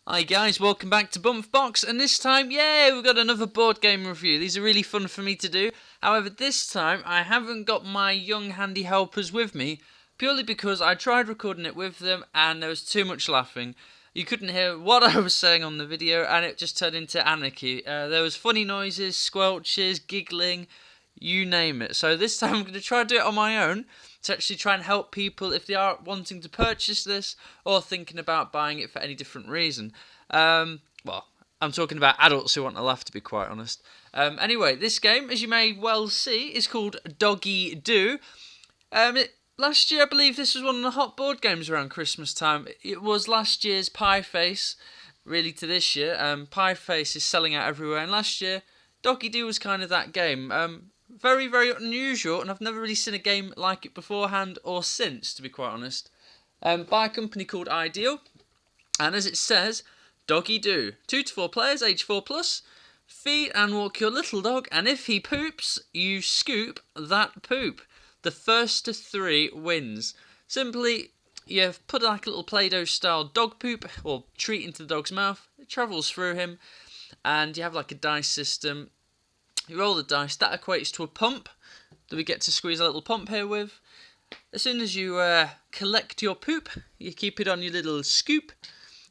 Hi guys, welcome back to Bumf Box, and this time, yay, we've got another board game review. These are really fun for me to do. However, this time I haven't got my young handy helpers with me, purely because I tried recording it with them and there was too much laughing. You couldn't hear what I was saying on the video and it just turned into anarchy. There was funny noises, squelches, giggling, you name it. So this time I'm going to try to do it on my own to actually try and help people if they are wanting to purchase this or thinking about buying it for any different reason. Well, I'm talking about adults who want to laugh, to be quite honest. Anyway, this game, as you may well see, is called Doggie Doo. Last year, I believe this was one of the hot board games around Christmas time. It was last year's Pie Face, really, to this year. Pie Face is selling out everywhere, and last year, Doggie Doo was kind of that game. Very, very unusual, and I've never really seen a game like it beforehand or since, to be quite honest. By a company called Ideal, and as it says, Doggie Doo. 2 to 4 players, age 4 plus. Feed and walk your little dog, and if he poops, you scoop that poop. The first to 3 wins. Simply, you've put like a little Play-Doh style dog poop or treat into the dog's mouth. It travels through him, and you have like a dice system. You roll the dice, that equates to a pump that we get to squeeze a little pump here with. As soon as you collect your poop, you keep it on your little scoop.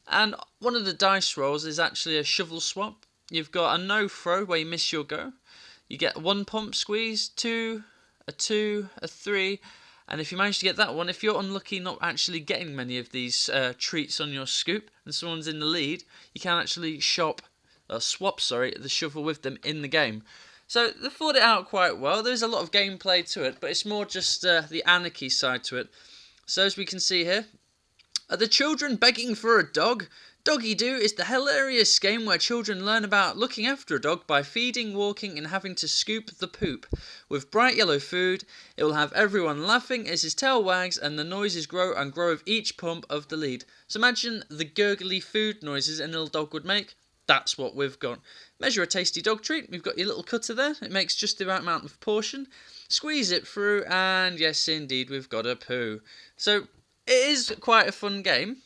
And one of the dice rolls is actually a shovel swap. You've got a no throw where you miss your go. You get 1 pump squeeze, 2, a 2, a 3. And if you manage to get that one, if you're unlucky not actually getting many of these treats on your scoop and someone's in the lead, you can actually swap the shovel with them in the game. So they thought it out quite well. There's a lot of gameplay to it, but it's more just the anarchy side to it. So as we can see here, are the children begging for a dog? Doggie Doo is the hilarious game where children learn about looking after a dog by feeding, walking and having to scoop the poop. With bright yellow food, it will have everyone laughing as his tail wags and the noises grow and grow with each pump of the lead. So imagine the gurgly food noises a little dog would make. That's what we've got. Measure a tasty dog treat. We've got your little cutter there. It makes just the right amount of portion. Squeeze it through and yes indeed we've got a poo. So it is quite a fun game.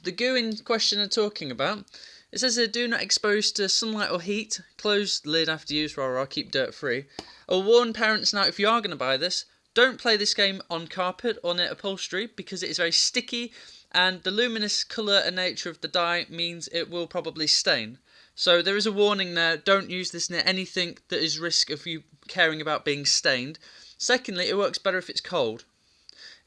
The goo in question I'm talking about, it says here do not expose to sunlight or heat. Close the lid after use, rah, keep dirt free. I'll warn parents now if you are going to buy this, don't play this game on carpet or near upholstery because it is very sticky and the luminous colour and nature of the dye means it will probably stain. So there is a warning there, don't use this near anything that is risk of you caring about being stained. Secondly, it works better if it's cold.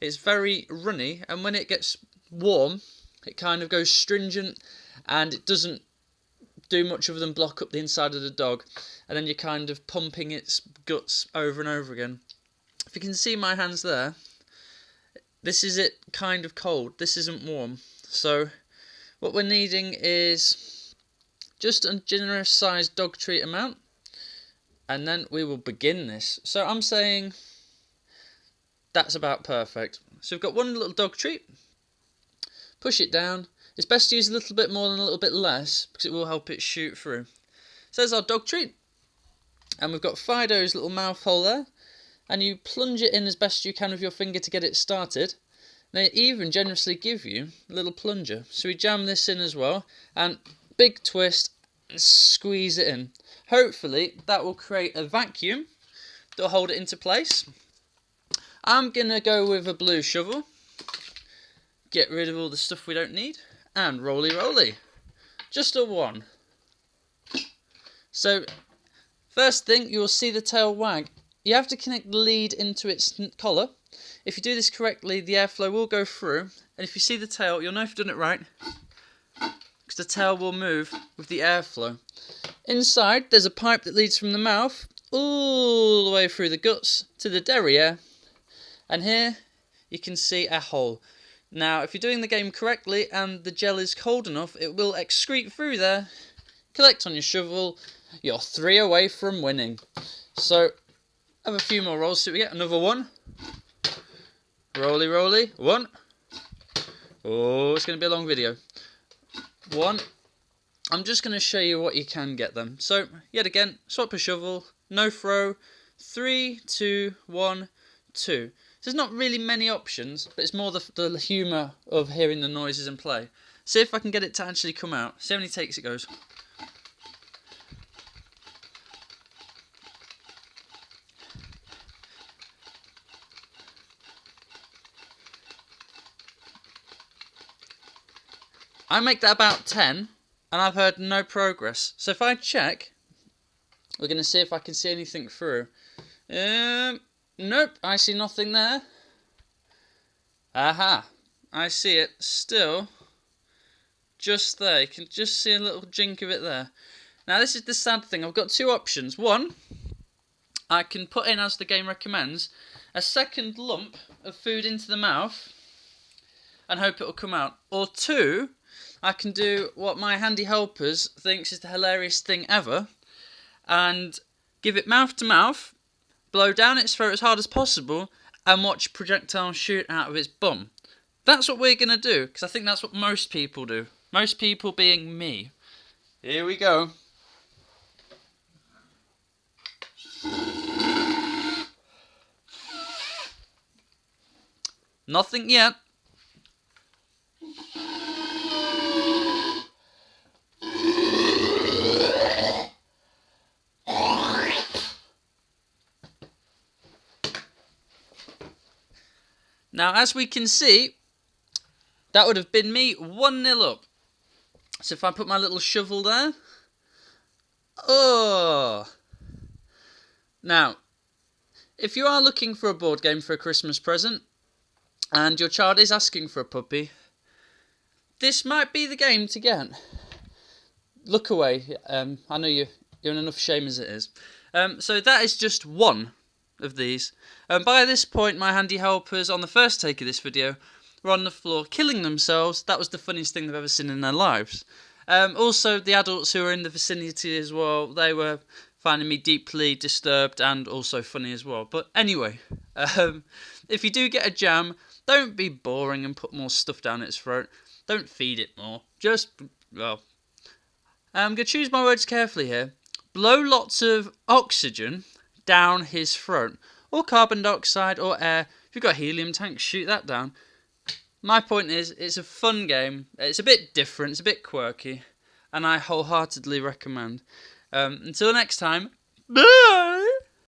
It's very runny and when it gets warm, it kind of goes stringent and it doesn't do much other than block up the inside of the dog. And then you're kind of pumping its guts over and over again. If you can see my hands there, this is it kind of cold. This isn't warm. So what we're needing is just a generous sized dog treat amount. And then we will begin this. So I'm saying that's about perfect. So we've got one little dog treat. Push it down. It's best to use a little bit more than a little bit less because it will help it shoot through. So there's our dog treat. And we've got Fido's little mouth hole there. And you plunge it in as best you can with your finger to get it started. They even generously give you a little plunger. So we jam this in as well. And big twist and squeeze it in. Hopefully that will create a vacuum that will hold it into place. I'm going to go with a blue shovel. Get rid of all the stuff we don't need. And roly. Just a 1. So, first thing, you'll see the tail wag. You have to connect the lead into its collar. If you do this correctly, the airflow will go through. And if you see the tail, you'll know if you've done it right. Because the tail will move with the airflow. Inside, there's a pipe that leads from the mouth all the way through the guts to the derriere. And here, you can see a hole. Now, if you're doing the game correctly and the gel is cold enough, it will excrete through there, collect on your shovel. You're 3 away from winning. So, have a few more rolls. So we get another 1. Roly. 1. Oh, it's going to be a long video. 1. I'm just going to show you what you can get them. So, yet again, swap a shovel, no throw, 3, 2, 1, 2. So there's not really many options, but it's more the humour of hearing the noises in play. See if I can get it to actually come out. See how many takes it goes. I make that about 10, and I've heard no progress. So if I check, we're going to see if I can see anything through. Nope, I see nothing there. Aha, I see it still just there. You can just see a little jink of it there. Now this is the sad thing, I've got two options. One, I can put in, as the game recommends, a second lump of food into the mouth and hope it'll come out. Or two, I can do what my handy helpers thinks is the hilarious thing ever and give it mouth to mouth, blow down its throat as hard as possible, and watch projectiles shoot out of its bum. That's what we're going to do, because I think that's what most people do. Most people being me. Here we go. Nothing yet. Now, as we can see, that would have been me 1-0 up. So if I put my little shovel there. Oh! Now, if you are looking for a board game for a Christmas present, and your child is asking for a puppy, this might be the game to get. Look away. I know you're in enough shame as it is. So that is just one of these. By this point, my handy helpers on the first take of this video were on the floor killing themselves. That was the funniest thing they've ever seen in their lives. Also, the adults who were in the vicinity as well, they were finding me deeply disturbed and also funny as well. But anyway, if you do get a jam, don't be boring and put more stuff down its throat. Don't feed it more. Just, well, I'm going to choose my words carefully here. Blow lots of oxygen down his throat, or carbon dioxide, or air. If you've got a helium tank, shoot that down. My point is, it's a fun game. It's a bit different, it's a bit quirky, and I wholeheartedly recommend. Until next time, bye!